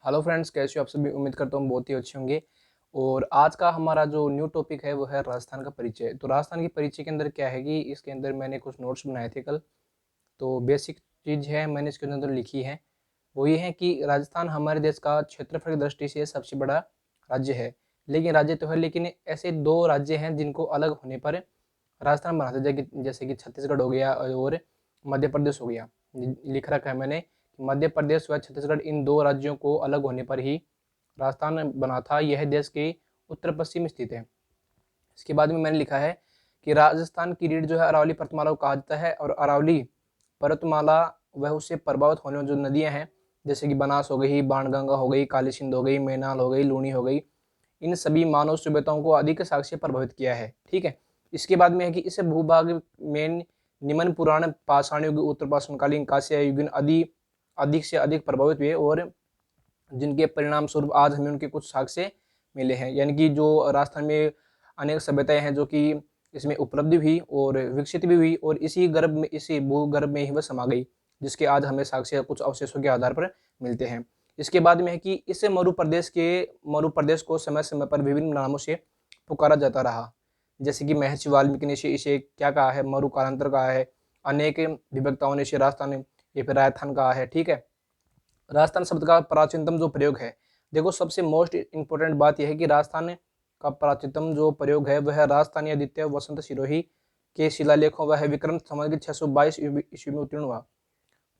Hello friends, कैसे हो आप सभी। उम्मीद करता हूँ बहुत ही अच्छे होंगे। और आज का हमारा जो न्यू टॉपिक है वो है राजस्थान का परिचय। तो राजस्थान के परिचय के अंदर क्या है कि इसके अंदर मैंने कुछ नोट्स बनाए थे कल। तो बेसिक चीज़ है मैंने इसके अंदर लिखी है, वो ये है कि राजस्थान हमारे देश का क्षेत्रफल की दृष्टि से सबसे बड़ा राज्य है। लेकिन राज्य तो है, लेकिन ऐसे दो राज्य हैं जिनको अलग होने पर राजस्थान बनाते हैं, जैसे कि छत्तीसगढ़ हो गया और मध्य प्रदेश हो गया। लिख रखा है मैंने कि मध्य प्रदेश व छत्तीसगढ़, इन दो राज्यों को अलग होने पर ही राजस्थान बना था। यह देश के उत्तर पश्चिम स्थित है। इसके बाद में मैंने लिखा है कि राजस्थान की रीढ़ जो है अरावली पर्वतमाला को कहा जाता है, और अरावली पर्वतमाला वह उससे प्रभावित होने वाली जो नदियां हैं, जैसे कि बनास हो गई, बाणगंगा हो गई, काली सिंध हो गई, मैनाल हो गई, लूनी हो गई, इन सभी मानव सभ्यताओं को अधिक साक्ष्य प्रभावित किया है। ठीक है। इसके बाद में है कि इस भूभाग में निम्न पुराण, पाषाण युग, उत्तर पाषाणकालीन, कांस्य युगीन आदि अधिक से अधिक प्रभावित हुए, और जिनके परिणाम स्वरूप आज हमें उनके कुछ साक्ष्य मिले हैं। यानी कि जो राजस्थान में अनेक सभ्यताएं हैं जो कि इसमें उपलब्धि हुई और विकसित भी हुई, और इसी गर्भ में, इसी भूगर्भ में ही वह समा गई, जिसके आज हमें साक्ष्य कुछ अवशेषों के आधार पर मिलते हैं। इसके बाद में है कि इस मरु प्रदेश को समय समय पर विभिन्न नामों से पुकारा जाता रहा। जैसे कि महर्षि वाल्मीकि ने इसे क्या कहा है, मरु कालांतर कहा है। अनेक विभक्ताओं ने इसे राजस्थान या फिर राजस्थान कहा है। ठीक है। राजस्थान शब्द का प्राचीनतम जो प्रयोग है, देखो सबसे मोस्ट इंपोर्टेंट बात यह है कि राजस्थान का प्राचीनतम जो प्रयोग है वह राजस्थानी आदित्य वसंत सिरोही के शिलालेखों वह विक्रम संवत 622 ईस्वी में उत्तीर्ण हुआ।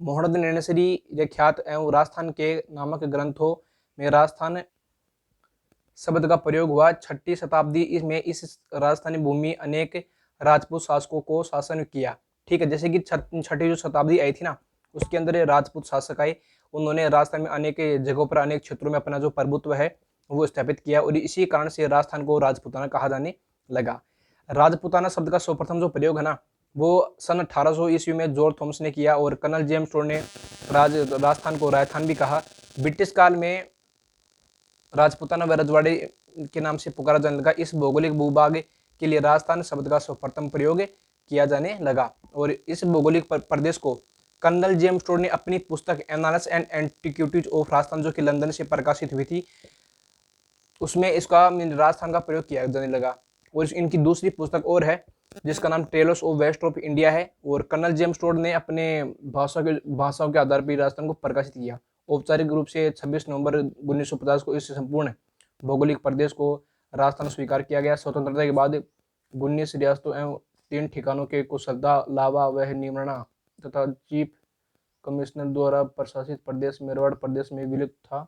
मोहम्मद नैनसरी ख्यात एवं राजस्थान के नामक ग्रंथों में राजस्थान शब्द का प्रयोग हुआ। 6ठी शताब्दी में इस राजस्थानी भूमि अनेक राजपूत शासकों को शासन किया। ठीक है। जैसे कि छठी जो शताब्दी आई थी ना, उसके अंदर राजपूत शासक आए। उन्होंने राजस्थान में अनेक जगहों पर, अनेक क्षेत्रों में अपना जो प्रभुत्व है वो स्थापित किया, और इसी कारण से राजस्थान को राजपूताना कहा जाने लगा। राजपूताना शब्द का सर्वप्रथम जो प्रयोग है ना, वो सन 1800 ईस्वी में जॉर्ज थॉमस ने किया, और कर्नल जेम्स टोड ने राजस्थान को राजस्थान भी कहा। ब्रिटिश काल में राजपूताना व रजवाड़े के नाम से पुकारा जाने लगा। इस भौगोलिक भूभाग के लिए राजस्थान शब्द का सर्वप्रथम प्रयोग किया जाने लगा, और इस भौगोलिक प्रदेश को कर्नल जेम्स टोड ने अपनी पुस्तक annals and antiquities of Rajasthan, जो कि लंदन से प्रकाशित हुई थी, उसमें इसका राजस्थान का प्रयोग किया जाने लगा। और इनकी दूसरी पुस्तक और है जिसका नाम टेलोस ऑफ वेस्ट ऑफ इंडिया है, और कर्नल जेम्स टोड ने अपने भाषाओं के आधार पर राजस्थान को प्रकाशित किया। औपचारिक रूप से 26 नवंबर 1950 को इस संपूर्ण भौगोलिक प्रदेश को राजस्थान स्वीकार किया गया। स्वतंत्रता के बाद 19 रियासतों एवं 3 ठिकानों के कुशलता, लावा व निमरना तथा चीफ कमिश्नर द्वारा प्रशासित प्रदेश मेरवाड़ प्रदेश में विलुप्त था।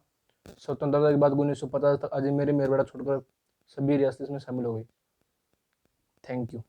स्वतंत्रता के बाद 1950 तक अजमेर मेरवाड़ा छोड़कर सभी रियासतें इसमें शामिल हो गई। Thank you.